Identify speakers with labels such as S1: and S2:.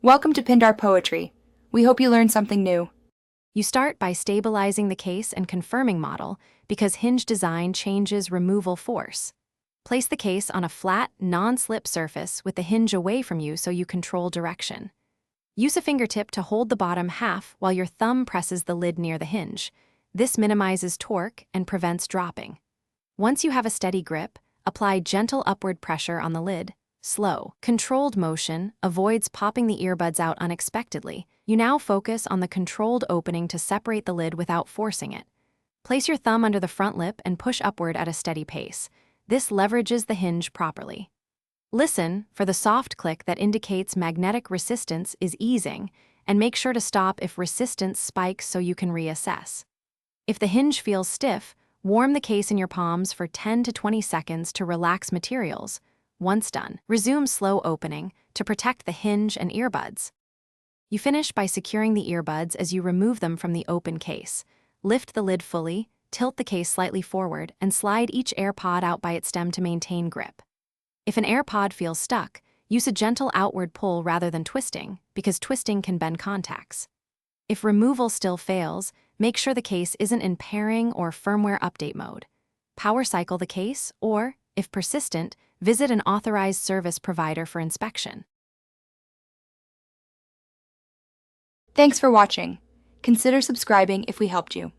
S1: Welcome to Pindar Poetry. We hope you learned something new.
S2: You start by stabilizing the case and confirming model because hinge design changes removal force. Place the case on a flat, non-slip surface with the hinge away from you so you control direction. Use a fingertip to hold the bottom half while your thumb presses the lid near the hinge. This minimizes torque and prevents dropping. Once you have a steady grip, apply gentle upward pressure on the lid. Slow, controlled motion avoids popping the earbuds out unexpectedly. You now focus on the controlled opening to separate the lid without forcing it. Place your thumb under the front lip and push upward at a steady pace. This leverages the hinge properly. Listen for the soft click that indicates magnetic resistance is easing, and make sure to stop if resistance spikes so you can reassess. If the hinge feels stiff, warm the case in your palms for 10 to 20 seconds to relax materials. Once done, resume slow opening to protect the hinge and earbuds. You finish by securing the earbuds as you remove them from the open case. Lift the lid fully, tilt the case slightly forward, and slide each AirPod out by its stem to maintain grip. If an AirPod feels stuck, use a gentle outward pull rather than twisting, because twisting can bend contacts. If removal still fails, make sure the case isn't in pairing or firmware update mode. Power cycle the case, or, if persistent, visit an authorized service provider for inspection.
S1: Thanks for watching. Consider subscribing if we helped you.